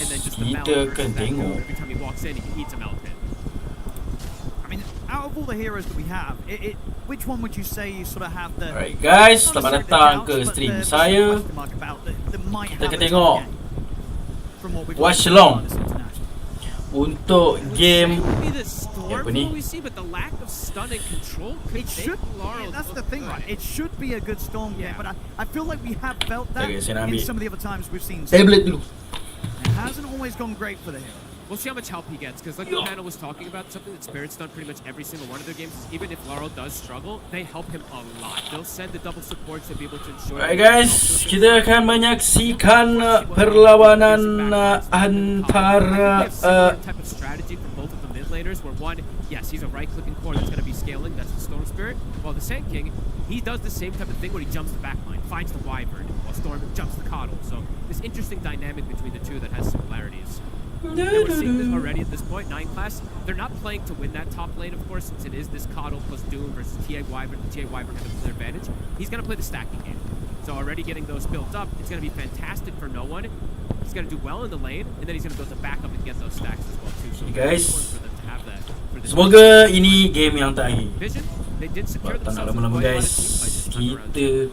and then just the kita malware akan that tengok. every time he walks in, he eats a malware. I mean, out of all the heroes that we have, which one would you say you sort of have the... Alright guys, selamat datang ke stream saya. Kita akan tengok watch along untuk game apa ni? That's the thing, right? It should be a good Storm game, but I feel like we have felt that in some of the other times we've seen. Tablet dulu. It hasn't always gone great for the hero. We'll see how much help he gets, because like the panel was talking about, something that Spirit's done pretty much every single one of their games is even if Laurel does struggle, they help him a lot. They'll send the double supports to be able to ensure... Alright guys, kita akan menyaksikan perlawanan antara type of strategy from both of the mid laners, where one, yes, he's a right-clicking core that's going to be scaling, that's the Storm Spirit, while the Sand King, he does the same type of thing where he jumps the backline, finds the Wyvern, while Storm jumps the Coddle. So this interesting dynamic between the two that has similarities. And we're seeing this already at this point, 9 class. They're not playing to win that top lane, of course, since it is this Coddle plus Doom versus TA Wyvern. The TA Wyvern has a clear advantage. He's going to play the stacking game. So already getting those built up, it's going to be fantastic for no one. He's going to do well in the lane, and then he's going to build the backup and get those stacks as well, too. So guys, for them to have that. Semoga ini game yang terakhir. Vision, they did secure Tak nak themselves lama-lama with quite a lot of guys. team fights this time around. Kita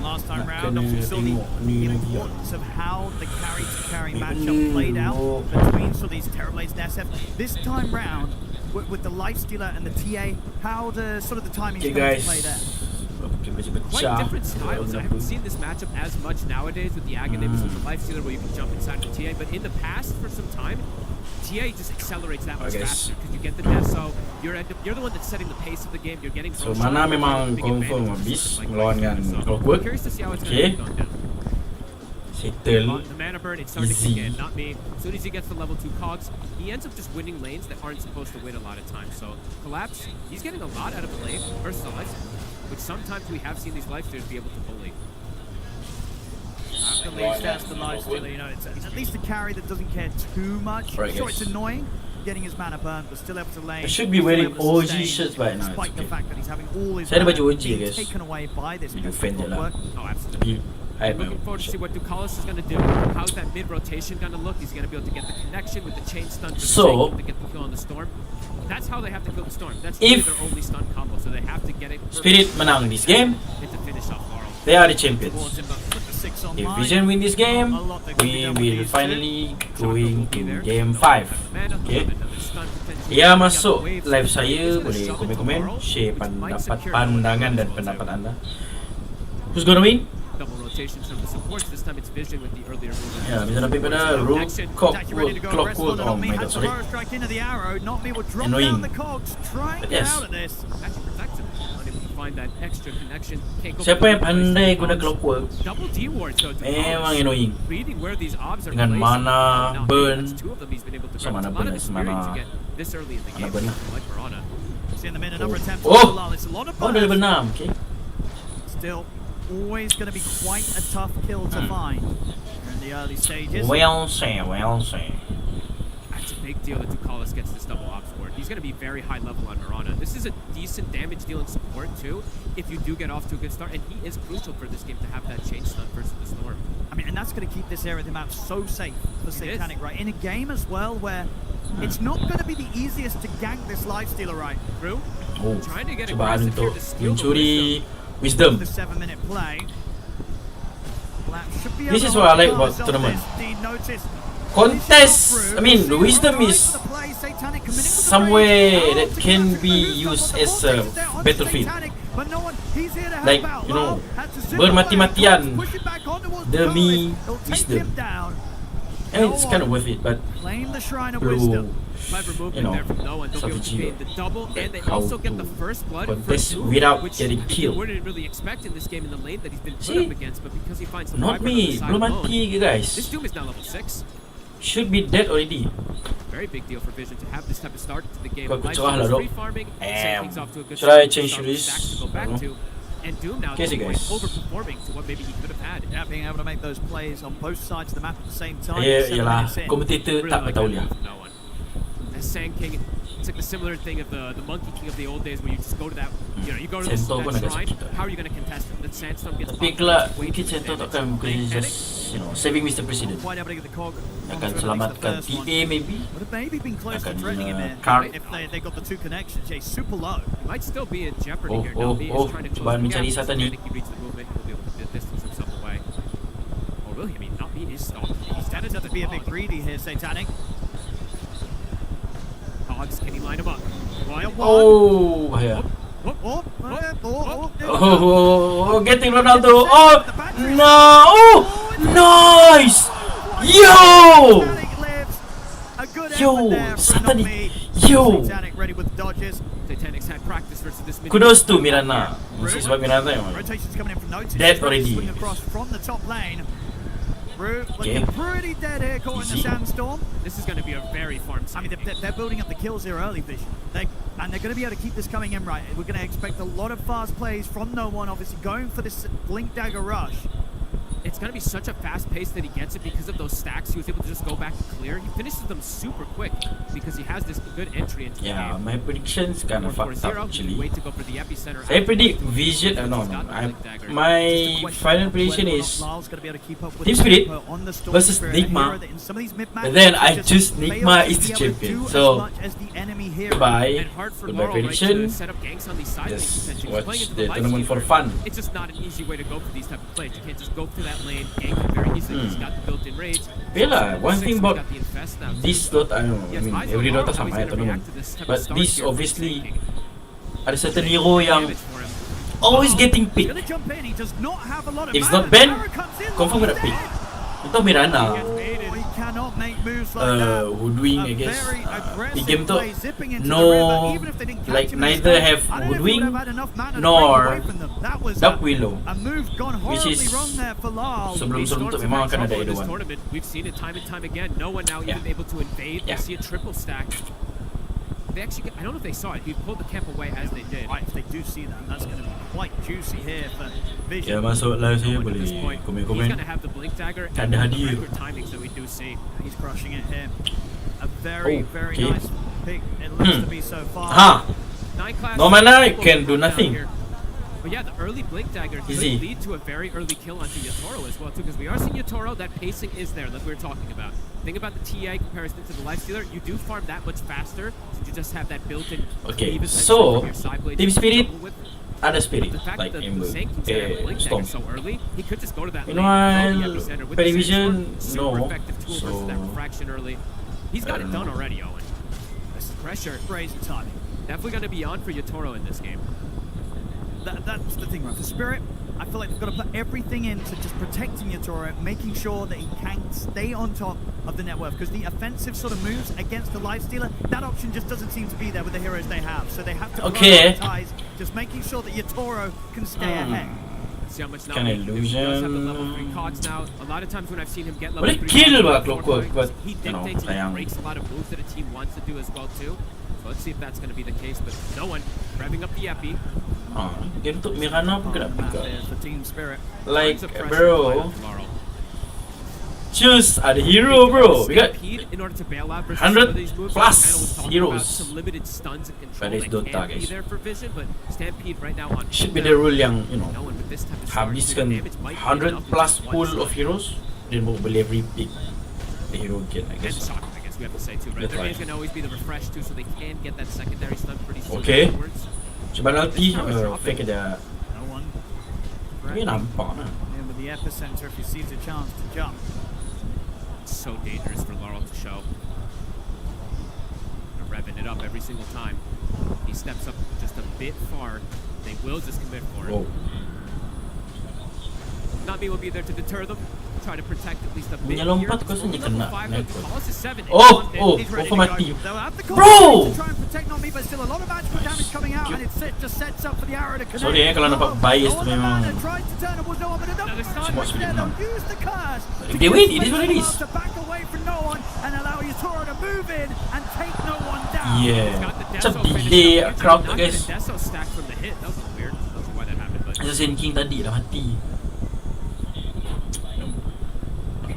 Last time nak round, kena we saw the tengok ni lagi lah. importance of how the carry-to-carry matchup played out between sort of these Terrorblades and SF. This time round, with the Lifestealer and the TA, how the sort of the timing is going to play there? Quite different styles. I haven't seen this matchup as much nowadays with the Aghanims with the Lifestealer where you can jump inside the TA, but in the past, for some time, TA just accelerates that much faster because you get the death. So you're the one that's setting the pace of the game. You're getting So mana memang confirm habis melawan dengan Clockwork. Okay. Settle. The mana burn, it's starting to kick in, not me. As soon as he gets to level 2 cogs, he ends up just winning lanes that aren't supposed to win a lot of times. So Collapse, he's getting a lot out of the lane versus the Lifestealer, which sometimes we have seen these Lifestealers be able to bully. At least that's the Lifestealer, you know, it's at least a carry that doesn't care too much. Sure, it's annoying getting his mana burned, but still able to lane. I should be wearing OG shirts by now. Despite the fact that he's having all his Saya ada mana baju OG guys. taken away by this Defend je lah. Oh, absolutely. I have Looking forward to see what Ducalis is going to do. How's that mid-rotation going to look? He's going to be able to get the connection with the chain stun So, to get the kill on the Storm. That's how they have to kill the Storm. That's if their only stun combo, so they have to get it Spirit menang this game, to finish off Laurel. they are the champions. If Vision win this game, we will finally going to game 5. Okay. Ya masuk live saya, boleh komen-komen, share pandangan dan pendapat anda. Who's gonna win? Double rotations from the supports. This time it's Vision with the earlier move. Ya, bisa nampak pada Clockwork. Oh my god, sorry. Annoying. But yes. Actually protects him. Unable to find that extra connection. Can't go Siapa yang pandai guna Clockwork double D wards though. memang annoying. Reading where these obs are Dengan placed. mana Now, burn. that's two of them he's been able to So grab. mana A lot burn of is experience mana- to get this early in the mana game. burn lah. Like Verona. Seeing them in another attempt. Oh! It's a lot of Oh, dah level 6. Okay. Still, always going to be quite a tough kill to find in the early stages. Well say, well say. That's a big deal that Ducalis gets this double ops board. He's going to be very high level on Verona. This is a decent damage dealing support too, if you do get off to a good start, and he is crucial for this game to have that chain stun versus the Storm. I mean, and that's going to keep this area of the map so safe for Satanic, right? In a game as well where it's not going to be the easiest to gank this Lifestealer, right? Through, Oh, trying to get cobaan aggressive here untuk to steal the mencuri wisdom. wisdom. The 7-minute play. This is what I like about tournament. Contest, I mean, the wisdom is somewhere that can be used as a battlefield. Like, you know, bermati-matian demi wisdom. And it's kind of worth it, but perlu, you know, strategy The double, and they how also get to the first blood contest for Doom, without which getting you killed. wouldn't really expect in this game in the lane that he's been put See? up against, but because he finds the Not Wyvern on me, the side belum alone, mati ke this guys. Doom is now level 6. Should be dead already. Very big deal for Vision to have this type of start to the game. Kau Life cerah lah, is dok. free farming, Sand King's off to a good Should I start, change so this? stacks to go back No. to, and Doom now Okay, to the point guys. overperforming to what maybe he could have had. Yeah, being able to make those plays on both sides of the map at the same time. Ya, 7 yalah, minutes in. komentator Really tak like tahu that dia. move from no one. As Sand King It's like the similar thing of the Monkey King of the old days, where you just go to that, you go to this, Sento pun that agak shrine. sakit. How are you going to contest it? The Sandstorm gets Tapi popped kelak up, way mungkin too Sento much takkan damage. because he's just saving Mr. President. Quite able to get the cog. Akan selamatkan TA maybe. Would have maybe been close to Akan threatening him here. card. If they got the two connections, yeah, he's super low. He might still be in jeopardy here. Oh, He oh, is trying to cobaan close the mencari gap. Satan ni. I think he reached the movement. He'll be able to distance himself away. Oh, really? I mean, not he is stopped. He's That is to be a bit greedy here, Satanic. Hogs, can he line him up? Oh, bahaya. Oh, getting Ronaldo. Oh, no. Oh, nice. Yo. Yo, Satan. Yo. Satanic's had practice versus this mid. Kudos to Miranda. Mesti sebab Miranda yang Rotations coming in from notice. Dead already. Swing across from the top lane. Root Okay. looking pretty dead here, caught in the Easy. sandstorm. This is going to be a very farm I mean, they're building up the kills here early, Vision. And they're going to be able to keep this coming in right. We're going to expect a lot of fast plays from no one, obviously going for this Blink Dagger rush. It's going to be such a fast pace that he gets it because of those stacks. He was able to just go back and clear. He finishes them super quick because he has this good entry into the Yeah, game. my predictions kind of fucked up 4-0, actually. wait to go for the epicenter. Saya predict Vision. No. My final prediction is Team Spirit versus Nigma. But then I choose Nigma is the champion. So goodbye. And hard for Goodbye Laurel, right, to prediction. set up ganks on these side lanes, Just essentially. He's playing watch into the life tournament for stealer. fun. It's just not an easy way to go for these type of plays. You can't just go through that lane, gank it very easily. He's got the built-in rage. Yeah lah, one thing about Got the infest now. this Dota, I don't know, I Yes, mean eyes on every Laurel, Dota how sama he's ya gonna tournament. react to this type of But start this here. obviously Taking ada certain hero yang damage for him. always getting picked. Gonna jump in. He does not have a lot of If it's mana. not Ben, Arrow comes in, confirm Laurel gonna pick. dead. Itu Miranda. He cannot make moves like that. Woodwing A I guess. very Di aggressive game tu play, zipping into the no, river, even if they didn't catch like him in his neither start. have I don't know if he Woodwing would have had enough mana to nor break away from them. That was Dark Willow. a move gone Which horribly is wrong there for Lal. sebelum These tu Storms memang have akan had ada trouble in this Edoan. tournament. We've seen it time and time again. No one now even Yeah. able to invade. Yeah. You see a triple stack. They actually, I don't know if they saw it. He pulled the camp away as they did. Right, if they do see that, that's going to be quite juicy here for Vision. Ya masuk live saya At boleh this point, he's komen-komen. going to have the blink dagger Ada and the hadiah. record timings that we do see. He's crushing it here. A very, Oh, very okay. nice pick. It looks to be so far. Ha, 9 class. No mana, people can do come down nothing. here. But yeah, the early blink dagger could Easy. lead to a very early kill onto Yatoro as well too, because we are seeing Yatoro. That pacing is there, like we were talking about. Think about the TA comparison to the Lifestealer. You do farm that much faster, since you just have that built-in. Okay, cleave essentially so, from your side blade Team to Spirit double with. ada spirit The fact like that the Ember, Saint King's gonna have blink Storm. dagger so early, he could just go to that You lane, know, throw the epicenter with the Perivision, Sandstorm. Super no. effective tool So, versus that refraction early. He's got I it don't done know. already, Owen. This is pressure. Crazy timing. Definitely going to be on for Yatoro in this game. That's the thing, right? For Spirit, I feel like they've got to put everything into just protecting Yatoro, making sure that he can stay on top of the net worth, because the offensive sort of moves against the Lifestealer, that option just doesn't seem to be there with the heroes they have. So they have to Okay. prioritize just making sure that Yatoro can stay ahead. See how much now Kinda he does have the illusion. level 3 cogs now. A lot of times when I've seen him get level Boleh 3 kill cogs lah before Clockwork, going, but, he you know, dictates and sayang. breaks a lot of moves that a team wants to do as well too. So let's see if that's going to be the case. But no one revving up the epi. Game tu Miranda pun kena pick up. For Team Spirit. Like Tons of pressure bro, applied on Laurel. choose ada hero bro. We got Stampede in order to bail out versus 100 some of these moves. plus Channel was talking heroes. about some limited stuns and control But it's that Dota, can be guys. there for Vision, but Stampede right now on should be the rule yang you know no one with this type of start, habiskan damage might be 100 enough with plus just one pool stun. of heroes, then baru boleh every pick the hero again I And guess. shock, I guess we have to say too, right? That's Their right. main is going to always be the refresh too, so they can get that secondary stun pretty soon Okay. afterwards. Coba nanti fake aja. No one. Ini nampak lah. In with the epicenter if he sees a chance to jump. It's so dangerous for Laurel to show. They're revving it up every single time. He steps up just a bit far. They will just commit for it. Oh. Nami will be there to deter them. Try to protect at least a bit Punya here. lompat kau Only sini level kena, 5, naik but kau. Colossus 7. Oh, He's ready oh, to mati. go. They'll have the Bro! confidence to try and protect Nami, but still a lot of magical damage coming out, and it just sets up for the arrow to connect. Sorry kalau nampak bias tu memang. Tried to turn it, was no one, but enough Another stun. pressure Semua there. sulit They'll use the curse If to they give win, it space is what it for is. Lars to back away from no one and allow Yatoro to move in and take no one down. Yeah. Got the Macam Deso finish delay up. crowd tu Not guys. getting Deso stack from the hit. That was weird. I don't know why that happened, but Assassin King tadi dah mati.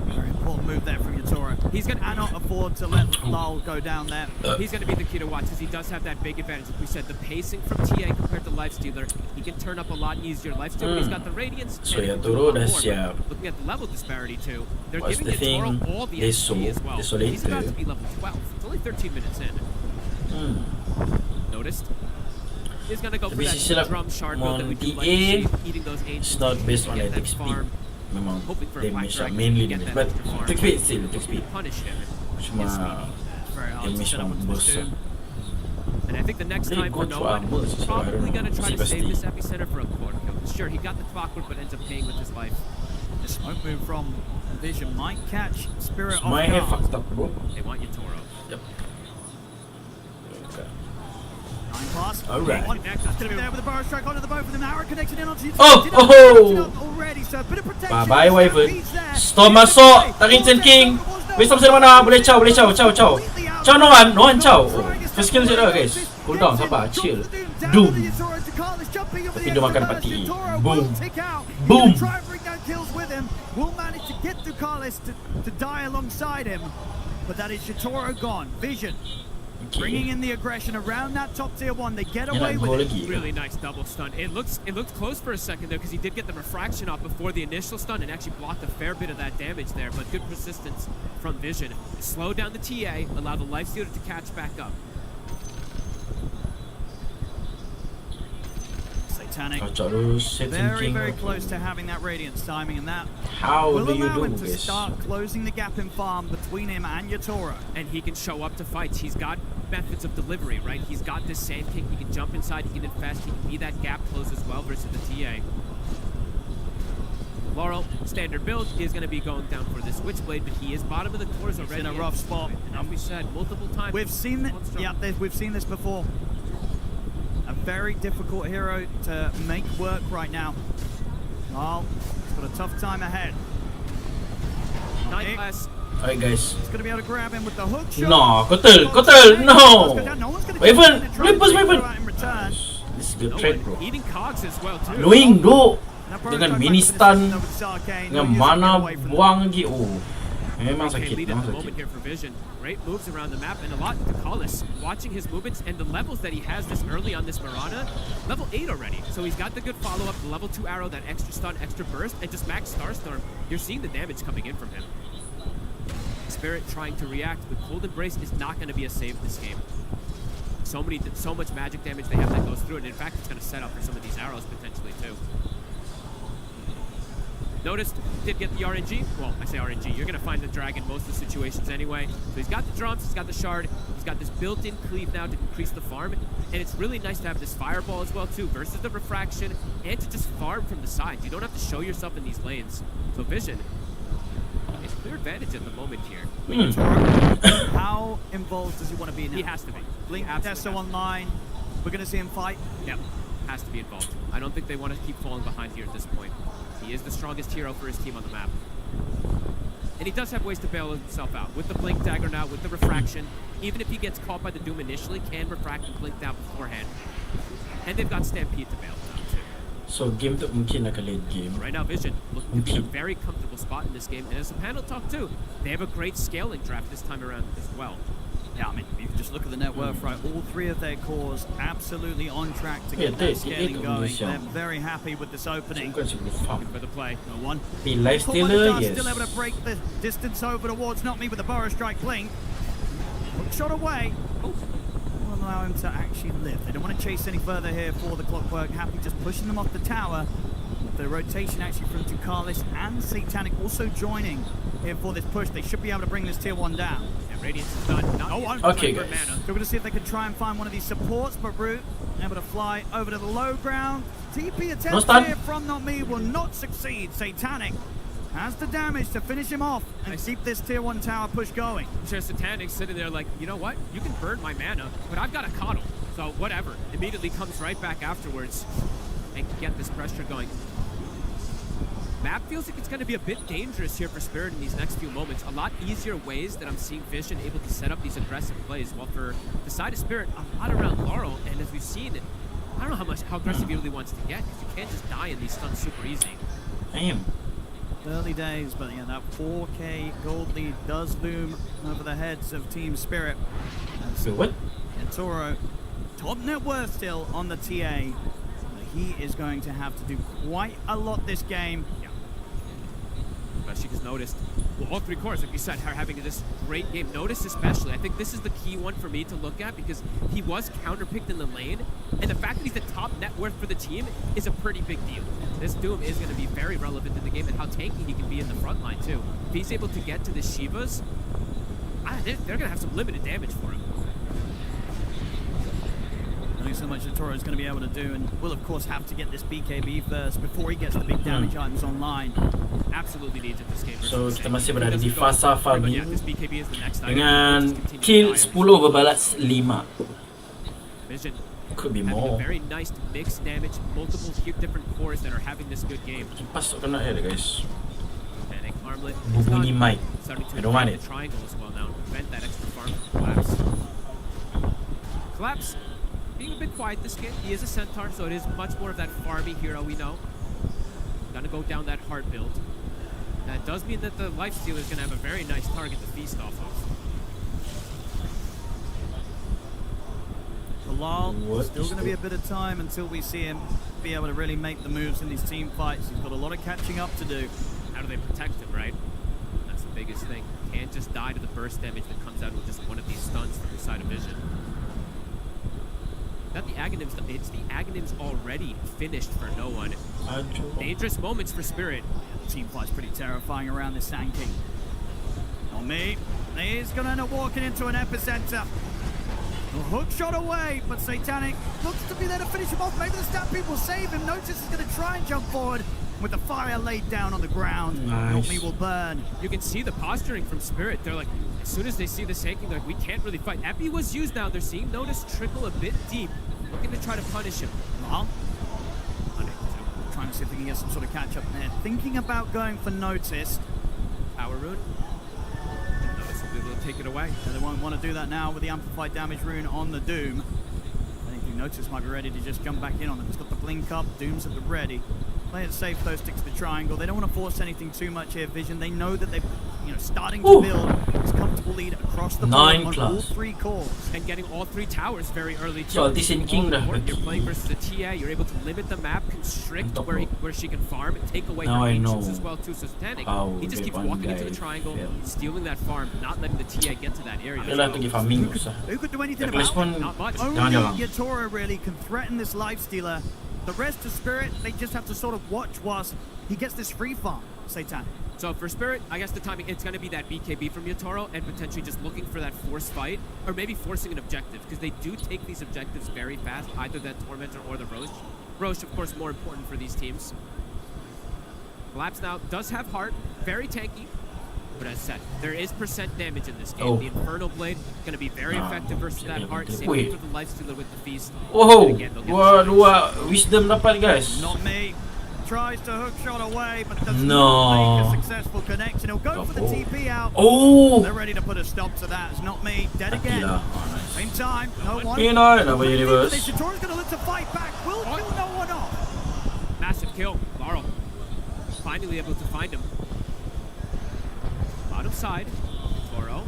Very important move there from Yatoro. He's gonna cannot afford to let Lal go down there. He's going to be the key to watch because he does have that big advantage. Like we said, the pacing from TA compared to Lifestealer, he can turn up a lot easier. Lifestealer, he's got the Radiance. So and yeah, he can do a Turo lot dah more, siap. but looking at the level disparity too, they're What's giving the thing? Toro all the XP as well. He's about to be level 12. It's only 13 minutes in. Noticed? He's going to go for Tapi that silap drum shard build that we do like to TA, see, eating those ancients. it's not based on get that attack speed. farm, Memang hoping for a Black damage lah, Dragon mainly to get damage. that But extra farm. attack speed still, attack speed. Punish him. Cuma Very hard to damage set up memang with burst this lah. dude. And I think the next They time go for to no one, armors, so I probably don't going to know. try to save Sibasti. this epicenter for a quarter kill. Sure, he got the clockwork, but ends up paying with his life. The smoke move from Vision might catch Spirit My off hair guard. fucked up, bro. They want you, Toro. Yep. Okay. 9 pass. Alright. One gonna be there with the burrow strike onto the both of them. Arrow connection in onto you. Already, so a bit of protection. Bye-bye, Wyvern. He's there. Storm masuk. Tarik Chen King. Wisdom dari mana? Boleh chow, boleh chow, chow, chow. Chow Noan, Noan chow. First skill je dah guys. Cool down, sabar, chill. Doom. Tapi dia makan pati. Boom. Boom. Try and bring down kills with him. Will manage to get Ducalis to die alongside him. But that is Shitoro gone. Vision. Bringing in the aggression around that top tier 1. They get away with it. Really nice double stun. It looked close for a second there because he did get the refraction off before the initial stun and actually blocked a fair bit of that damage there. But good persistence from Vision. Slow down the TA, allow the Lifestealer to catch back up. Satanic. Very, Very close to having that Radiance timing, and that How will do you allow do him to this? start closing the gap in farm between him and Yatoro. And he can show up to fights. He's got methods of delivery, right? He's got this Sand King. He can jump inside. He can infest. He can be that gap close as well versus the TA. Laurel, standard build, is going to be going down for this Switchblade, but he is bottom of the cores already. in a rough spot. And as we said multiple times, We've seen that. Yeah, we've seen this before. A very difficult hero to make work right now. Well, he's got a tough time ahead. 9 class. Alright guys. He's going to be able to grab him with the hook shot. No, kotel, no. Wyvern, Olympus, Wyvern. In return. This is good No trade, one bro. eating cogs as well too. Annoying, bro. Now, Dengan Burrow mini goes back stun, to the with Sarkane. dengan He'll use it to mana get away from buang lagi. Oh, memang Okay, sakit, lead at memang the moment sakit. here for Vision. Great moves around the map and a lot to Collis. Watching his movements and the levels that he has this early on this Mirana. Level 8 already. So he's got the good follow-up, the level 2 arrow, that extra stun, extra burst, and just max Starstorm. You're seeing the damage coming in from him. Spirit trying to react with Cold Embrace is not going to be a save this game. So much magic damage they have that goes through it. In fact, it's going to set up for some of these arrows potentially too. Noticed, did get the RNG. Well, I say RNG. You're going to find the dragon most of the situations anyway. So he's got the drums, he's got the shard, he's got this built-in cleave now to increase the farm. And it's really nice to have this fireball as well too, versus the refraction, and to just farm from the sides. You don't have to show yourself in these lanes. So Vision, it's clear advantage at the moment here. How involved does he want to be now? He has to be. Blink He absolutely Testo has to be. online. We're going to see him fight. Yep, has to be involved. I don't think they want to keep falling behind here at this point. He is the strongest hero for his team on the map. And he does have ways to bail himself out. With the Blink Dagger now, with the Refraction, even if he gets caught by the Doom initially, can Refract and Blink down beforehand. And they've got Stampede to bail him out too. So game tu mungkin akan late game. Right now, Vision looking to be in a very comfortable spot in this game. And as the panel talk too, they have a great scaling draft this time around as well. Yeah, I mean, you can just look at the net worth, right? All 3 of their cores absolutely on track to Yeah, get they- that scaling they- going. they- They're very happy with this opening. Bukan sebelum farm. For the play. No one. The Lifestealer, yes. Still able to break the distance over towards Not Me with the Burrow Strike Blink. Hook shot away. Oh, will allow him to actually live. They don't want to chase any further here for the Clockwork. Happy just pushing them off the tower. The rotation actually from Ducalis and Satanic also joining here for this push. They should be able to bring this tier 1 down. Yeah, Radiance is done. Not yet. Okay, For guys. mana. So we're going to see if they can try and find one of these supports, but Root able to fly over to the low ground. TP attempt stun. here from Not Me will not succeed. Satanic has the damage to finish him off and keep this tier 1 tower push going. Sure, Satanic sitting there like, you know what? You can burn my mana, but I've got a coddle. So whatever. Immediately comes right back afterwards and can get this pressure going. Map feels like it's going to be a bit dangerous here for Spirit in these next few moments. A lot easier ways that I'm seeing Vision able to set up these aggressive plays. While for the side of Spirit, a lot around Laurel. And as we've seen, I don't know how aggressive he really wants to get, because you can't just die in these stuns super easy. Damn. Early days, but yeah, that 4K gold lead does loom over the heads of Team Spirit. So what? And Toro, top net worth still on the TA. He is going to have to do quite a lot this game. Yeah. Especially because noticed, well, all three cores, like you said, are having this great game. Notice especially, I think this is the key one for me to look at because he was counterpicked in the lane, and the fact that he's the top net worth for the team is a pretty big deal. This Doom is going to be very relevant in the game, and how tanky he can be in the front line too. If he's able to get to the Shivas, they're going to have some limited damage for him. Only so much that Toro is going to be able to do, and will of course have to get this BKB first before he gets the big damage items online. Absolutely needs it this game. So kita masih berada di fasa farming Yeah, this BKB is the next item. dengan Just continue kill to 10 berbalas 5. Vision Could be having a more. very nice mixed damage, multiple different cores that are having this good game. Pasok ka na air guys. Panic armlet. Bubunyi mic. Starting to I don't want invade it. the triangle as well now. Prevent that extra farm from Collapse. Collapse being a bit quiet this game. He is a centaur, so it is much more of that farmy hero we know. Gonna go down that hard build. That does mean that the Lifestealer is gonna have a very nice target to feast off of. Bilal, What still is going to be a that? bit of time until we see him be able to really make the moves in these team fights. He's got a lot of catching up to do. How do they protect him, right? That's the biggest thing. Can't just die to the burst damage that comes out with just one of these stuns from the side of Vision. Not the Aghanims, it's the Aghanims already finished for no one. Dangerous moments for Spirit. The team fight's pretty terrifying around this Sand King. Not me. He's going to end up walking into an epicenter. A hook shot away, but Satanic looks to be there to finish him off. Maybe the Stampede will save him. Notice is going to try and jump forward with the fire laid down on the ground. Nice. Not me will burn. You can see the posturing from Spirit. They're like, as soon as they see the sinking, like, we can't really fight. Epi was used now. They're seeing Notice trickle a bit deep, looking to try to punish him. Well, trying to see if they can get some sort of catch up there. Thinking about going for Notice. Power rune. Notice will be able to take it away. Yeah, they won't want to do that now with the amplified damage rune on the Doom. I think Notice might be ready to just jump back in on them. He's got the blink up, Doom's at the ready. Play it safe though, stick to the triangle. They don't want to force anything too much here, Vision. They know that they're starting to build this comfortable lead across the board on all three cores. And getting all three towers very early too. So, this in King dah. You're playing versus a TA, you're able to limit the map, constrict where she can farm, and take away Now her I know ancients as well too. So Satanic, he just keeps one walking into guy the triangle, failed. stealing that farm, not letting the TA get to that area. Kailangan pergi farming usah. Who could do anything Reckless about pun it? Not much. Only jangan-jangan. Yatora really can threaten this Lifestealer. The rest of Spirit, they just have to sort of watch whilst he gets this free farm, Satanic. So for Spirit, I guess the timing, it's going to be that BKB from Yatoro and potentially just looking for that forced fight, or maybe forcing an objective, because they do take these objectives very fast, either that Tormentor or the Roche. Roche, of course, more important for these teams. Collapse now does have heart, very tanky, but as said, there is percent damage in this game. The Infernal Blade going to be very effective versus that heart. Same thing for the Lifestealer with the Feast. Oh, dua wisdom dapat guys. Not me. Tries to hook shot away, but does not make a successful connection. He'll go for the TP out. Oh, they're ready to put a stop to that. It's not me. Dead again. Same time. No one. You know, another universe. Yatora's going to look to fight back. Will kill no one off. Massive kill. Laurel finally able to find him. Bottom side. Toro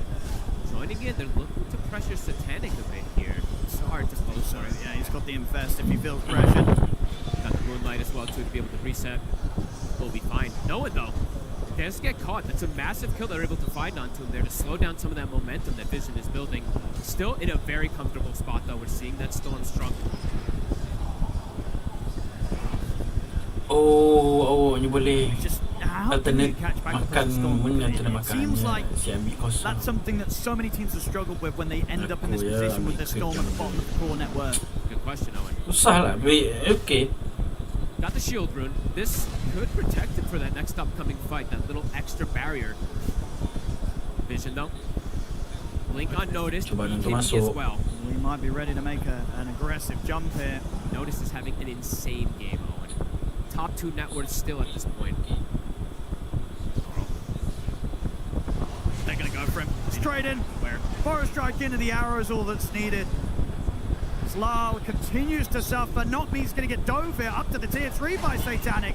joining in. They're looking to pressure Satanic a bit here. It's hard to close. Sorry. Yeah, he's got the infest if he feels pressured. Got the Moonlight as well too to be able to reset. We'll be fine. No one though. They just get caught. That's a massive kill they're able to find onto him there to slow down some of that momentum that Vision is building. Still in a very comfortable spot though. We're seeing that Storm struggle. Ni boleh Just how can you alternate catch back makan the Storm? alternate It seems like si ambil kosong. that's something that so many teams have struggled with when they end up in this position with their Storm at the bottom of the core network. Good question, Owen. Susah lah. Okay. Got the shield rune. This could protect him for that next upcoming fight. That little extra barrier. Vision though. Blink unnoticed. BKB as well. We might be ready to make an aggressive jump here. Notice is having an insane game, Owen. Top 2 net worth still at this point. They're going to go for him. Straight in. Where? Forest strike into the arrow is all that's needed. Slal continues to suffer. Not me's going to get dove here up to the tier 3 by Satanic.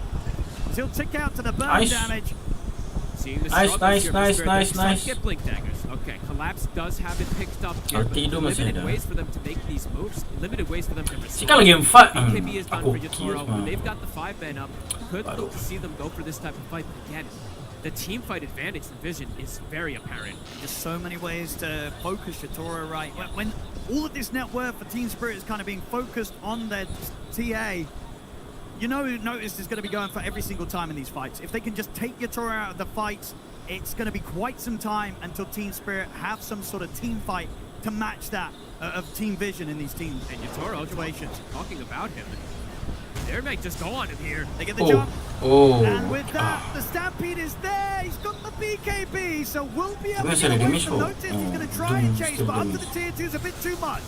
as he'll tick out to the burn Nice. damage. Seeing the Nice, struggles here for nice, Spirit, nice, they start nice. to get blink daggers. Okay, Collapse does have it picked up here, but Artido limited masaya. ways for them to make these moves, limited ways for them to respond. Sika lagi yung fight. BKB is done Ako, for Yatoro. kilos, When man. they've got the 5-man up, could look to see them go for this type of fight. But again, the team fight advantage for Vision is very apparent. Just so many ways to focus Yatoro right. When all of this net worth for Team Spirit is kind of being focused on their TA, you know, Notice is going to be going for every single time in these fights. If they can just take Yatoro out of the fights, it's going to be quite some time until Team Spirit have some sort of team fight to match that of Team Vision in these team And Yatoro, situations. talking about him, they might just go on him here. They get the Oh, jump. oh. And with that, the Stampede is there. He's got the BKB, so we'll be able to Where's get the away damage from for? Notice. He's going to try Doom and chase, still but up to damage. the tier 2 is a bit too much.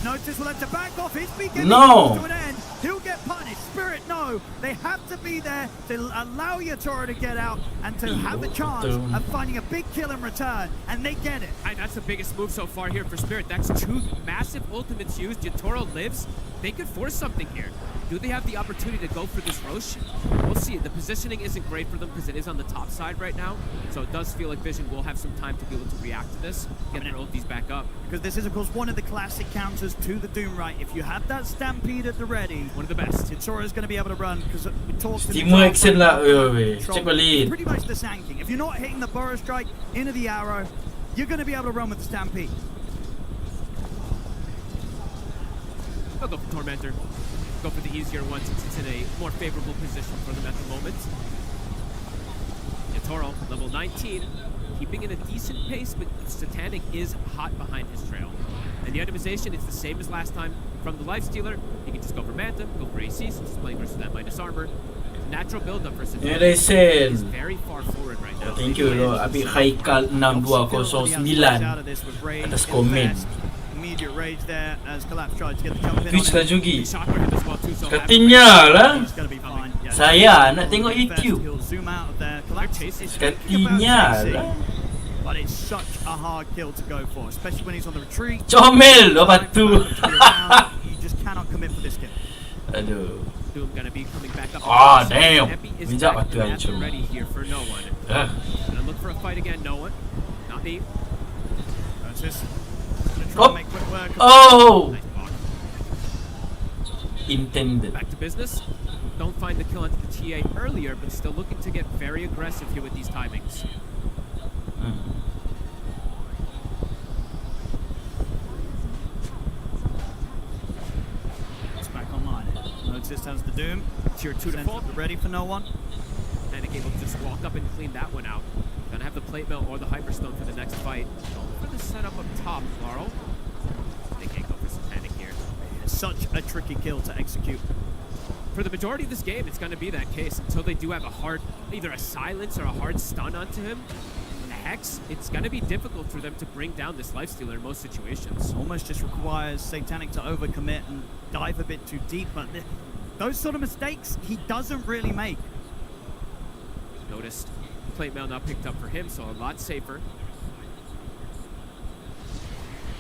Notice will have to back off. His BKB No. comes to an end. He'll get punished. Spirit, no. They have to be there to allow Yatoro to get out and to have the chance of finding a big kill in return, and they get it. And that's the biggest move so far here for Spirit. That's 2 massive ultimates used. Yatoro lives. They could force something here. Do they have the opportunity to go for this Roche? We'll see. The positioning isn't great for them because it is on the top side right now. So it does feel like Vision will have some time to be able to react to this, get their ultis back up. Because this is, of course, one of the classic counters to the Doom right. If you have that Stampede at the ready, One of the best. Yatoro is going to be able to run because we talked to Teamwork excel lah. Check ulit. pretty much the Sand King. If you're not hitting the Burrow Strike into the arrow, you're going to be able to run with the Stampede. I'll go for Tormentor. Go for the easier one since it's in a more favorable position for them at the moment. Yatoro, level 19, keeping in a decent pace, but Satanic is hot behind his trail. And the itemization is the same as last time. From the Lifestealer, you can just go for Manta, go for AC, since it's playing versus that minus armor. Natural build-up for Satanic Neresen. is very far forward right now. Thank you, lo. Abi Haikal 6-2 ko. So, 9. Atas comment. Immediate rage there as Collapse tried to get the jump in Twitch on lah him. Jugi. Shocker hit as well too, so Katinya lah. He's going to be fine. Yeah. Saya nak tengok First, YouTube. he'll zoom out of there. Collapse is Katinya lah. but it's such a hard kill to go for, especially when he's on the retreat. Comel lo batu. You just cannot commit for this kill. Aduh. Doom gonna be coming back up. Ah, damn. Epi is Bijak back waktu and hancur. ready here for no one. Ah. Gonna look for a fight again, no one. Not me. That's this. Gonna try Oh. and make quick work. Oh. Nice block. Intended. Back to business. Don't find the kill onto the TA earlier, but still looking to get very aggressive here with these timings. It's back online. Notice has the Doom. Tier 2 to Sends fall. it ready for no one. And able to just walk up and clean that one out. Gonna have the plate mill or the hyperstone for the next fight. Go for the setup up top, Laurel. They can't go for Satanic here. Such a tricky kill to execute. For the majority of this game, it's going to be that case until they do have a hard, either a silence or a hard stun onto him. A Hex, it's going to be difficult for them to bring down this Lifestealer in most situations. Almost just requires Satanic to overcommit and dive a bit too deep, but those sort of mistakes he doesn't really make. Noticed plate mail now picked up for him, so a lot safer.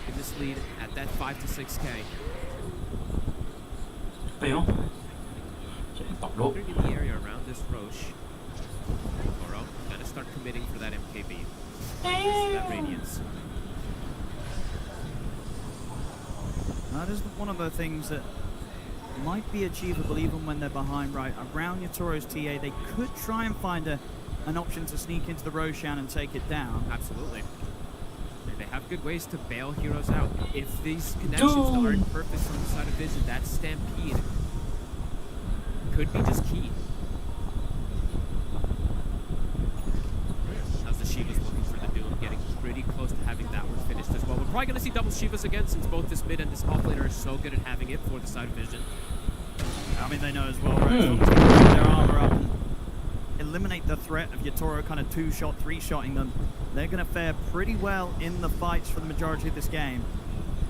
In this lead at that 5 to 6K. Apa yun? Top low. In the area around this Roche. Goro gonna start committing for that MKB. That Radiance. That is one of the things that might be achievable even when they're behind right. Around Yatoro's TA, they could try and find an option to sneak into the Roshan and take it down. Absolutely. And they have good ways to bail heroes out. If these connections aren't perfect from the side of Vision, that Stampede could be just key. As the Shiva's looking for the Doom, getting pretty close to having that one finished as well. We're probably going to see double Shivas again since both this mid and this offlaner are so good at having it for the side of Vision. I mean, they know as well, right? As long as they can get their armor up and eliminate the threat of Yatoro kind of 2-shot, 3-shotting them, they're going to fare pretty well in the fights for the majority of this game.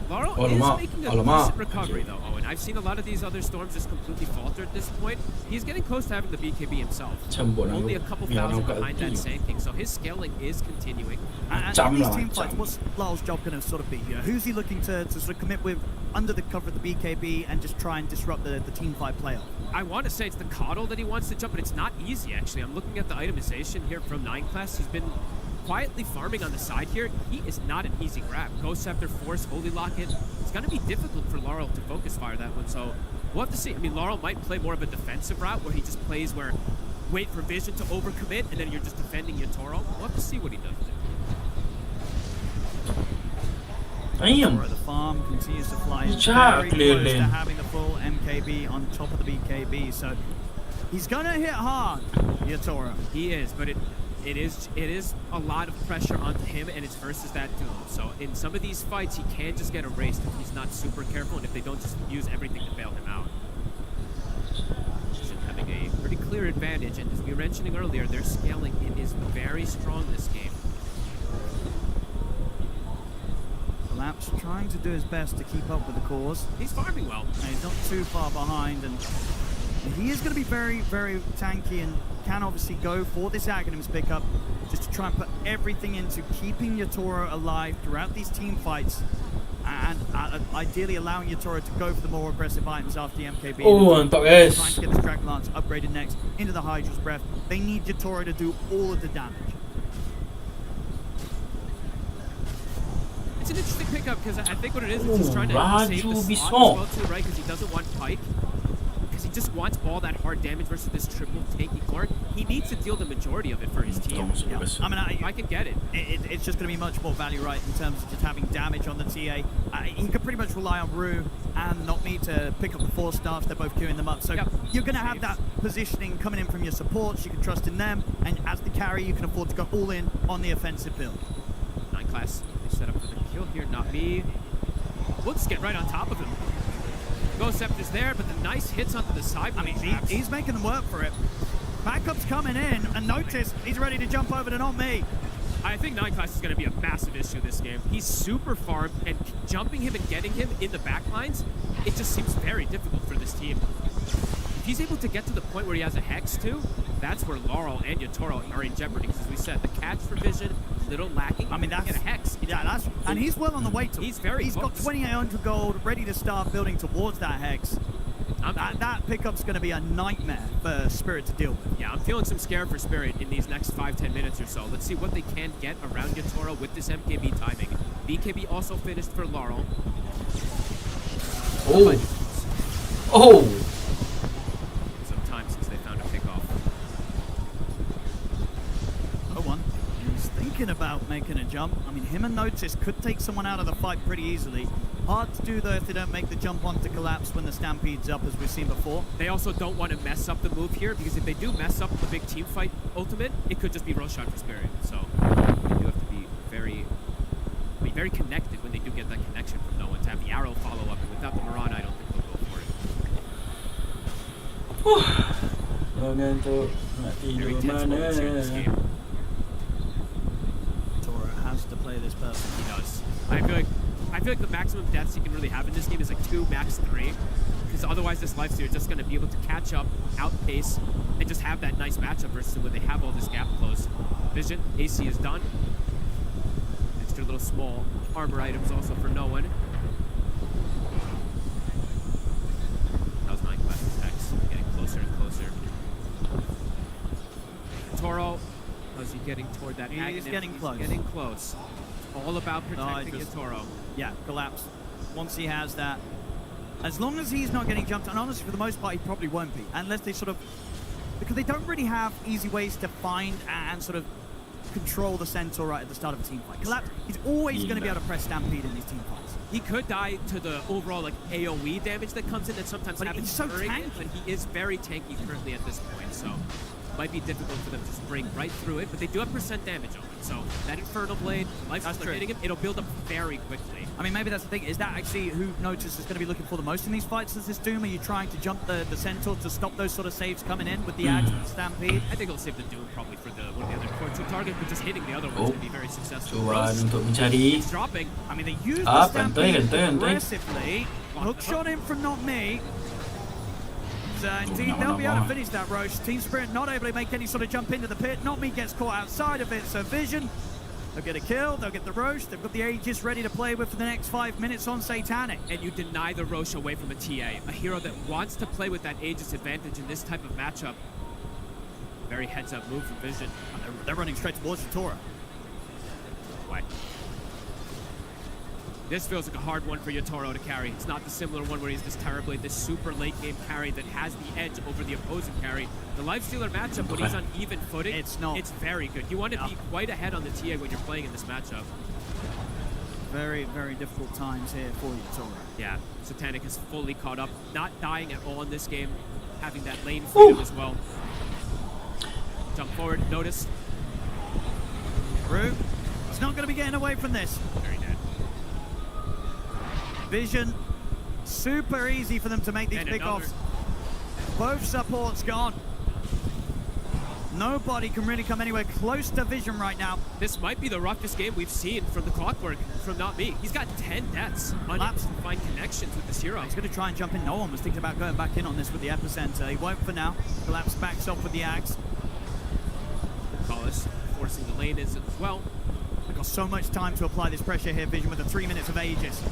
Laurel Alamak, is making a alamak. decent recovery, though, Owen. I've seen a lot of these other storms just completely falter at this point. He's getting close to having the BKB himself. Cembuk lah Only tu. a couple Yang thousand orang kat behind that ulti. Sand King, so his scaling is continuing. And Macam in these lah, team fights, macam. what's Lyle's job going to sort of be here? Who's he looking to sort of commit with under the cover of the BKB and just try and disrupt the team fight playoff? I want to say it's the Coddle that he wants to jump, but it's not easy, actually. I'm looking at the itemization here from 9 class. He's been quietly farming on the side here. He is not an easy grab. Ghost Scepter, Force, Holy Locket. It's going to be difficult for Laurel to focus fire that one, so we'll have to see. I mean, Laurel might play more of a defensive route where he just plays where wait for Vision to overcommit, and then you're just defending your Toro. We'll have to see what he does there. Damn. The farm continues to fly He's very clear close to lane. having the full MKB on top of the BKB, so he's going to hit hard, Yatoro. He is, but it is a lot of pressure onto him, and it's versus that Doom. So in some of these fights, he can just get erased if he's not super careful, and if they don't just use everything to bail him out. Vision having a pretty clear advantage, and as we were mentioning earlier, their scaling it is very strong this game. Collapse trying to do his best to keep up with the cause. He's farming well. And he's not too far behind, and he is going to be very, very tanky and can obviously go for this Aghanims pickup just to try and put everything into keeping Yatoro alive throughout these team fights and ideally allowing Yatoro to go for the more aggressive items after the MKB. Oh, mantap guys. Trying to get the Dragon Lance upgraded next into the Hydra's Breath. They need Yatoro to do all of the damage. It's an interesting pickup because I think what it is he's trying to save the Raju slot Bismol. as well too, right? Because he doesn't want Pike. Because he just wants all that hard damage versus this triple tanky core. He needs to deal the majority of it for his team. Yeah. I mean, I can get it. It's just going to be much more value, right, in terms of just having damage on the TA. He could pretty much rely on Rue and not me to pick up the 4 staffs. They're both queuing them up. So Yep. you're going to have that positioning coming in from your supports. You can trust in them. And as the carry, you can afford to go all in on the offensive build. 9 class, they set up for the kill here, not me. We'll just get right on top of him. Ghost Scepter's there, but the nice hits onto the side. I mean, he's making them work for it. Backup's coming in, and notice he's ready to jump over to not me. I think 9 class is going to be a massive issue this game. He's super farmed, and jumping him and getting him in the back lines, it just seems very difficult for this team. If he's able to get to the point where he has a Hex too, that's where Laurel and Yatoro are in jeopardy. Because as we said, the catch for Vision, little lacking. I mean, Get a Hex. And he's well on the way to it. He's very He's got close. 2,800 gold, ready to start building towards that Hex. That pickup's going to be a nightmare for Spirit to deal with. Yeah, I'm feeling some scare for Spirit in these next 5-10 minutes or so. Let's see what they can get around Yatoro with this MKB timing. BKB also finished for Laurel. Oh. Oh. Some time since they found a pickoff. He's thinking about making a jump. I mean, him and Notice could take someone out of the fight pretty easily. Hard to do, though, if they don't make the jump onto Collapse when the Stampede's up, as we've seen before. They also don't want to mess up the move here, because if they do mess up the big team fight ultimate, it could just be Roshan for Spirit. So they do have to be very connected when they do get that connection from no one to have the arrow follow up. And without the Mirana, I don't think they'll go for it. Very tense moments here in this game. Toro has to play this person. He does. I feel like the maximum deaths you can really have in this game is like 2, max 3. Because otherwise this lifesteal is just going to be able to catch up, outpace, and just have that nice matchup versus when they have all this gap closed. Vision, AC is done. Extra little small armor items also for no one. That was 9 class Hex. Getting closer and closer. Toro, how's he getting toward that Aghanim? He's getting close. Getting close. All about protecting Toro. Yeah, Collapse. Once he has that, as long as he's not getting jumped, and honestly, for the most part, he probably won't be, unless they sort of, because they don't really have easy ways to find and sort of control the Centaur right at the start of a team fight. Collapse, he's always going to be able to press Stampede in these team fights. He could die to the overall like AoE damage that comes in that sometimes But happens he's so during it, tanky. but he is very tanky currently at this point, so might be difficult for them to just break right through it, but they do have percent damage on it. So that Infernal Blade, Life Stealer hitting him, it'll build up very quickly. I mean, maybe that's the thing. Is that actually who Notice is going to be looking for the most in these fights as this Doom? Are you trying to jump the Centaur to stop those sort of saves coming in with the Axe and the Stampede? I think he'll save the Doom probably for one of the other core 2 targets, but just hitting the other one's going to be very successful. Cuan untuk mencari. He's dropping. I mean, they use the Stampede Ganteng. aggressively. Hookshot in from not me. Indeed, they'll be able to finish that, Roche. Team Spirit not able to make any sort of jump into the pit. Not me gets caught outside of it, so Vision, they'll get a kill, they'll get the Roche. They've got the Aegis ready to play with for the next 5 minutes on Satanic. And you deny the Roche away from a TA, a hero that wants to play with that Aegis advantage in this type of matchup. Very heads-up move from Vision. They're running straight towards the Tora. Why? This feels like a hard one for Yotaro to carry. It's not the similar one where he's this super late game carry that has the edge over the opposing carry. The Lifestealer matchup, when he's on even footing, it's very good. You want to be quite ahead on the TA when you're playing in this matchup. Very, very difficult times here for Yotaro. Yeah, Satanic is fully caught up, not dying at all in this game, having that lane freedom as well. Jump forward, Notice. Through. It's not going to be getting away from this. Very dead. Vision, super easy for them to make these pickoffs. Both supports gone. Nobody can really come anywhere close to Vision right now. This might be the roughest game we've seen from the Clockwork, from Not Me. He's got 10 deaths, unable to find connections with this hero. He's going to try and jump in. No one was thinking about going back in on this with the Epicenter. He won't for now. Collapse backs off with the Axe. Collis forcing the lane as well. They've got so much time to apply this pressure here, Vision, with the 3 minutes of Aegis.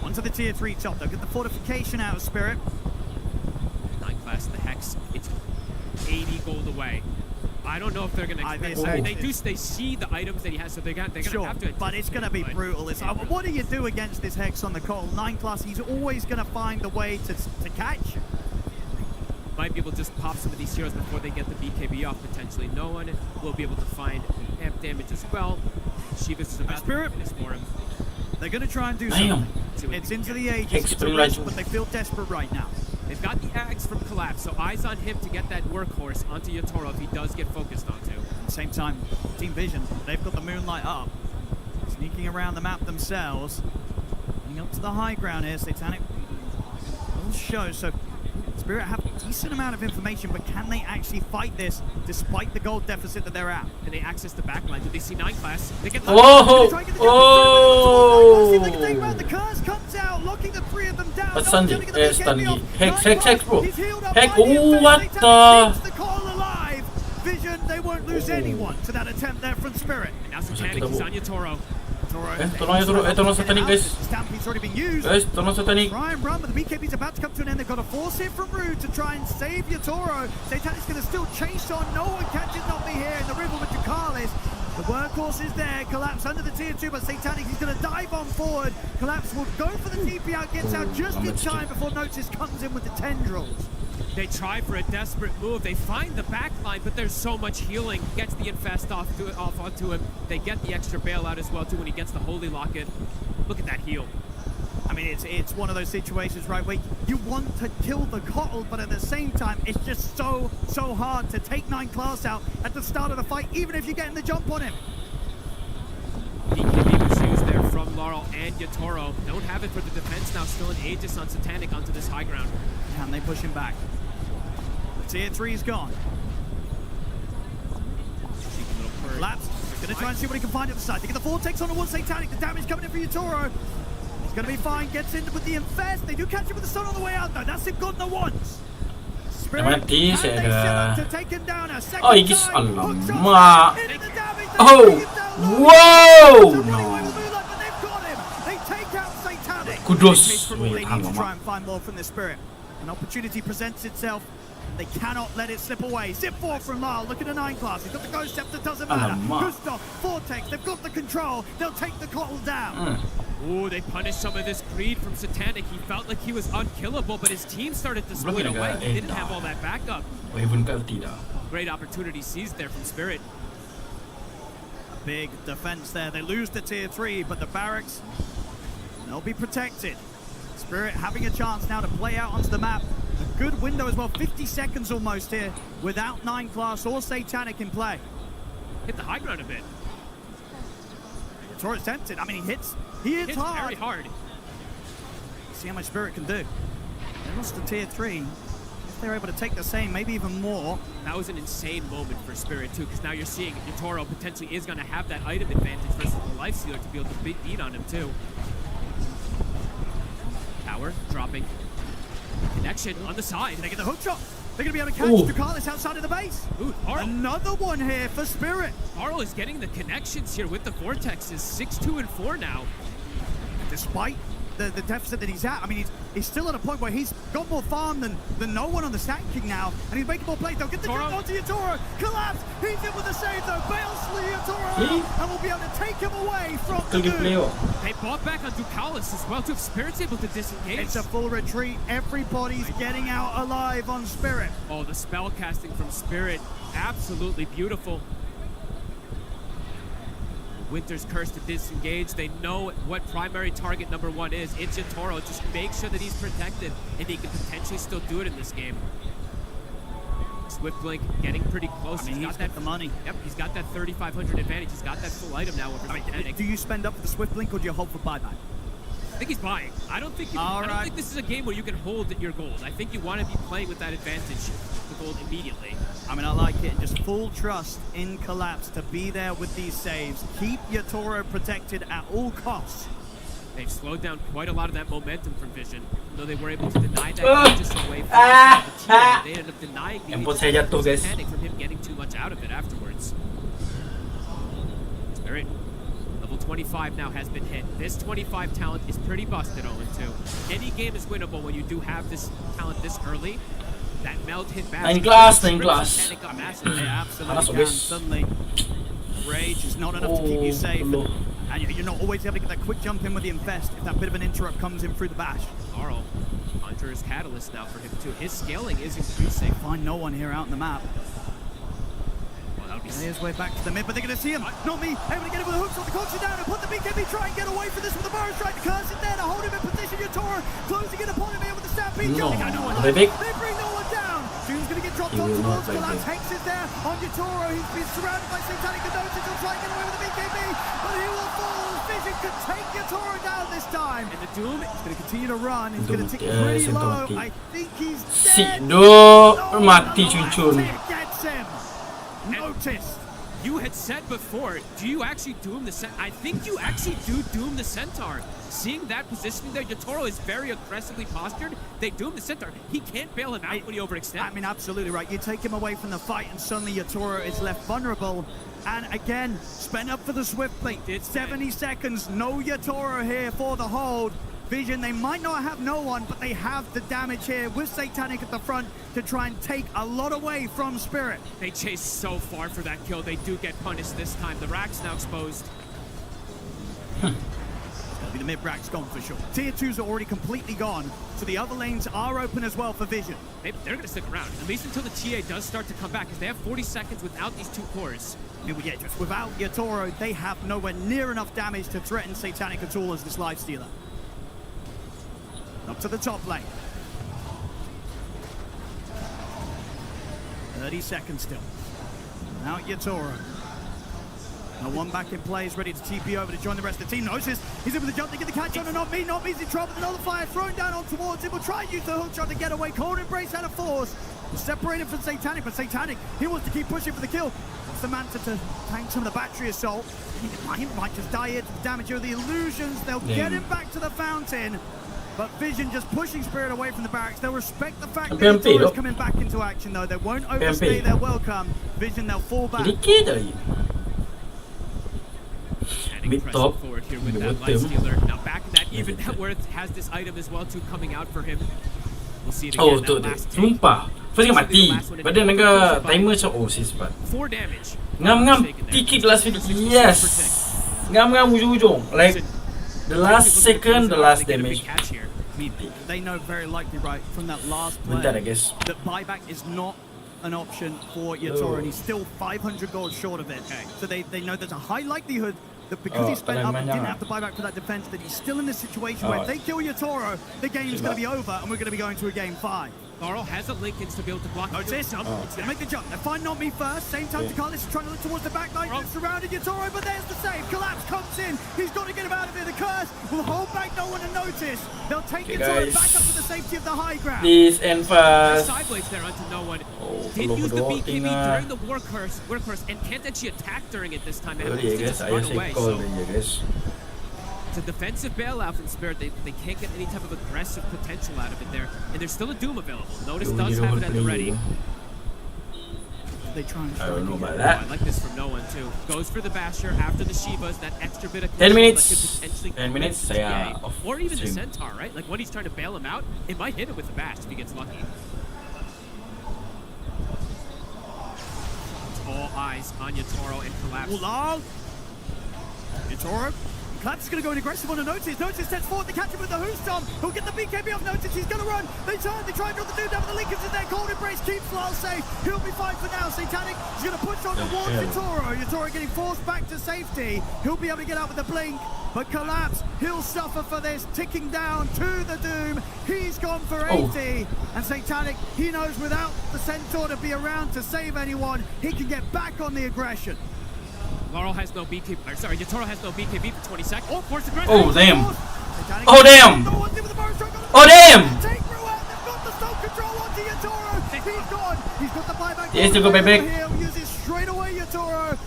Onto the tier 3 top, they'll get the fortification out of Spirit. 9 class, the Hex, it's 80 gold away. I don't know if they're going to expect they see the items that he has, so they're going to have to. But it's going to be brutal. What do you do against this Hex on the Coal? 9 class, he's always going to find the way to catch you. Might be able to just pop some of these heroes before they get the BKB off, potentially. No one will be able to find amp damage as well. Shivas is about to finish for him. They're going to try and do something. It's into the Aegis, it's a risk, but they feel desperate right now. They've got the Axe from Collapse, so eyes on him to get that workhorse onto Yotaro if he does get focused onto. At the same time, Team Vision, they've got the Moonlight up. Sneaking around the map themselves. Getting up to the high ground here, Satanic will show, so Spirit have a decent amount of information, but can they actually fight this despite the gold deficit that they're at? Can they access the backline? Do they see 9 class? They get the curse comes out, locking the 3 of them down. Hex, bro. Hex, what the call alive. Vision, they won't lose anyone to that attempt there from Spirit. And now Satanic is on Yotaro. Tolong Satanic, guys. Stampede's already been used. Guys, tolong Satanic. Try and run, but the BKB's about to come to an end. They've got a force hit from Rude to try and save Yotaro. Satanic's going to still chase on. No one catches Not Me here in the river with Jukalis. The workhorse is there. Collapse under the tier 2, but Satanic is going to dive on forward. Collapse will go for the TP out, gets out just in time before Notice comes in with the tendrils. They try for a desperate move. They find the backline, but there's so much healing. Gets the Infest off onto him. They get the extra bailout as well, too, when he gets the Holy Locket. Look at that heal. I mean, it's one of those situations, right, where you want to kill the Cottle, but at the same time, it's just so hard to take 9 class out at the start of the fight, even if you're getting the jump on him. BKB was used there from Laurel and Yotaro. Don't have it for the defense now. Still an Aegis on Satanic onto this high ground. Can they push him back? The tier 3 is gone. Collapse. He's going to try and see what he can find at the side. They get the Vortex on towards Satanic. The damage coming in for Yotaro. He's going to be fine. Gets in with the Infest. They do catch him with the stun on the way out, though. That's him gone the once. Spirit, to take him down a second Aegis, time. alamak. Whoa! No. They take out Satanic. Kudos. They need to try and find more from this Spirit. An opportunity presents itself. They cannot let it slip away. Zip 4 from Lyle. Look at the 9 class. He's got the Ghost Scepter. Doesn't matter. Gustav, Vortex. They've got the control. They'll take the Cottle down. Ooh, they punished some of this greed from Satanic. He felt like he was unkillable, but his team started to split away. He didn't have all that backup. Great opportunity seized there from Spirit. A big defense there. They lose the tier 3, but the barracks, they'll be protected. Spirit having a chance now to play out onto the map. The good window as well. 50 seconds almost here without 9 class or Satanic in play. Hit the high ground a bit. Torres tempted. I mean, he hits Hits hard. very hard. See how much Spirit can do. They lost to tier 3. If they're able to take the same, maybe even more. That was an insane moment for Spirit too, because now you're seeing Yatoro potentially is going to have that item advantage versus the Lifestealer to be able to beat on him too. Tower dropping. Connection on the side. They get the hook shot. They're going to be able to catch Ducalis outside of the base. Ooh, Carl. Another one here for Spirit. Carl is getting the connections here with the Vortexes. 6-2 and 4 now. Despite the deficit that he's at, I mean, he's still at a point where he's got more farm than no one on the Sand King now, and he's making more plays. They'll get the jump onto Yatoro. Collapse. He's in with the save though. Bails Yatoro and will be able to take him away from the dude. They bought back on Ducalis as well too. If Spirit's able to disengage. It's a full retreat. Everybody's getting out alive on Spirit. Oh, the spell casting from Spirit. Absolutely beautiful. Winter's Curse to disengage. They know what primary target number 1 is. It's Yatoro. Just make sure that he's protected, and he can potentially still do it in this game. Swift Blink getting pretty close. I mean, he's got the money. Yep, he's got that 3,500 advantage. He's got that full item now over Satanic. Do you spend up for the Swift Blink or do you hope for buyback? I think he's buying. I don't think this is a game where you can hold your gold. I think you want to be playing with that advantage, the gold immediately. I mean, I like it. Just full trust in Collapse to be there with these saves. Keep Yatoro protected at all costs. They've slowed down quite a lot of that momentum from Vision, though they were able to deny that just away from the team. They ended up denying the Satanic from him getting too much out of it afterwards. Spirit. Level 25 now has been hit. This 25 talent is pretty busted, 0-2. Any game is winnable when you do have this talent this early. That meld hit back. 9 glass. They absolutely can. Suddenly, Rage is not enough to keep you safe. And you're not always able to get that quick jump in with the Infest if that bit of an interrupt comes in through the bash. Carl, Hunter's Catalyst now for him too. His scaling is increasing. Find no one here out on the map. His way back to the mid, but they're going to see him. Not me. Able to get him with a hook shot to coach it down and put the BKB. Try and get away from this with the Burrow strike. The curse is there to hold him in position. Yatoro closing in upon him here with the Stampede. They bring no one down. June's going to get dropped on towards Collapse. Hex is there on Yatoro. He's been surrounded by Satanic and Notice. He'll try and get away with the BKB, but he will fall. Vision could take Yatoro down this time. And the Doom is going to continue to run. He's going to tick pretty low. I think he's dead. Mati cuncun. Gets him. Notice. You had said before, do you actually doom the Centaur? I think you actually do doom the Centaur. Seeing that positioning there, Yatoro is very aggressively postured. They doom the Centaur. He can't bail him out when he overextends. I mean, absolutely right. You take him away from the fight and suddenly Yatoro is left vulnerable. And again, spend up for the Swift Blink. It's 70 seconds. No Yatoro here for the hold. Vision, they might not have no one, but they have the damage here with Satanic at the front to try and take a lot away from Spirit. They chase so far for that kill. They do get punished this time. The rack's now exposed. The mid-rack's gone for sure. Tier 2s are already completely gone, so the other lanes are open as well for Vision. They're going to stick around, at least until the TA does start to come back, because they have 40 seconds without these 2 cores. Yeah, just without Yatoro, they have nowhere near enough damage to threaten Satanic at all as this Lifestealer. Up to the top lane. 30 seconds still. Now Yatoro. No one back in play is ready to TP over to join the rest of the team. Notices he's able to jump to get the catch on and not me's in trouble. Another fire thrown down on towards him. Will try and use the hook shot to get away. Cold Embrace out of force. Separated from Satanic, but Satanic, he wants to keep pushing for the kill. Wants the Manta to tank some of the battery assault. He might just die here to the damage of the illusions. They'll get him back to the fountain. But Vision just pushing Spirit away from the barracks. They'll respect the fact that Yatoro is coming back into action, though. They won't overstay their welcome. Vision, they'll fall back. Mid top. Forward here with that Lifestealer. Now back in that even net worth has this item as well too coming out for him. We'll see it again. Oh, tu. Sumpah. First dia mati. Pada naga timer macam sis cepat. 4 damage. Ngam ticket last minute. Yes. Ngam ujung-ujung. Like the last second, the last damage. They know very likely, right, from that last play, I guess, that buyback is not an option for Yatoro, and he's still 500 gold short of it. So they know there's a high likelihood that because he spent up and didn't panjang. have to buy back for that defense, that he's still in this situation where if they kill Yatoro, the game's going to be over and we're going to be going to a game 5. Laurel has a Lincolns to be able to block. Notice, he's going to make the jump. They're fine, not me first. Same time to Carlos is trying to look towards the back line. Surrounded Yatoro, but there's the save. Collapse comes in. He's got to get him out of here. The curse will hold back no one to notice. They'll take Yatoro back up to the safety of the high ground. Please end fast. Sideways there onto no one. Oh, Did perlu use the kedua BKB tinggal. during the war curse, and can't actually attack during it this time. They have Sorry ya to guys, just ayah run saya away. call So dia ya guys. it's a defensive bailout from Spirit. They can't get any type of aggressive potential out of it there. And there's still a Doom available. Notice does have it at the ready. They try and I don't know about Oh, that. I like this from no one too. Goes for the Basher after the Shivas, that extra bit of 10 control minutes. that could potentially 10 minutes, TA. saya off Or even the stream. Centaur, right? Like when he's trying to bail him out, it might hit him with the Bash if he gets lucky. It's all eyes on Yatoro and Collapse. Ulal. Yatoro. Collapse is going to go in aggressive on a Notice. Notice steps forward to catch him with the Who Stomp. He'll get the BKB off Notice. He's going to run. They turn. They try and drop the dude down, but the Lincoln's in there. Cold Embrace keeps Lyle safe. He'll be fine for now. Satanic is going to push on towards Yatoro. Yatoro getting forced back to safety. He'll be able to get out with the blink. But Collapse, he'll suffer for this. Ticking down to the Doom. He's gone for 80. And Satanic, he knows without the Centaur to be around to save anyone, he can get back on the aggression. Laurel has no BKB, or sorry, Yatoro has no BKB for 20 seconds. Oh, force aggressive. Oh damn. Satanic Oh damn. Oh damn. Take Ruel, they've got the stone control onto Yatoro. He's gone. He's got the buyback. Yes, to go buyback. He'll use it straight away, Yatoro.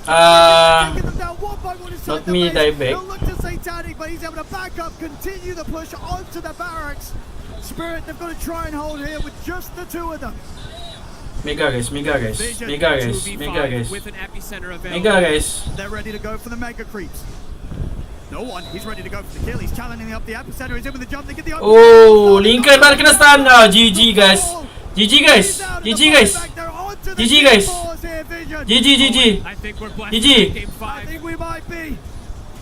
Taking them down one by one inside Not the me base. dive back. He'll look to Satanic, but he's able to back up, continue the push onto the barracks. Spirit, they've got to try and hold here with just the two of them. Mega guys, mega guys, Vision, mega guys, 2v5 mega guys, with an epicenter available. mega guys. They're ready to go for the mega creeps. No one. He's ready to go for the kill. He's challenging up the epicenter. He's in with the jump. They get the open. Oh, Lincoln baru kena stun. GG guys. GG guys. GG guys. GG guys. GG GG. I think we're blessed GG. with game 5. I think we might be.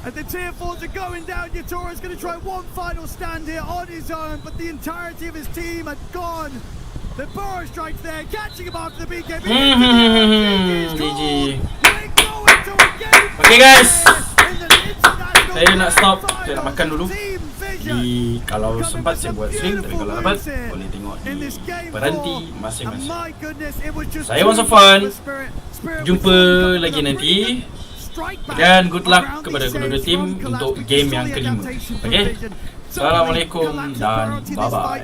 And the tier 4s are going down. Yatoro's going to try one final stand here on his own, but the entirety of his team are gone. The Burrow strikes there, catching him after the BKB. GG. Okay guys. Saya nak stop. Saya nak makan dulu. Jadi kalau sempat saya buat stream, tapi kalau dapat boleh tengok di berhenti masing-masing. Saya was fun. Jumpa lagi nanti. Dan good luck kepada kedua-dua tim untuk game yang kelima. Okay. Assalamualaikum dan bye-bye.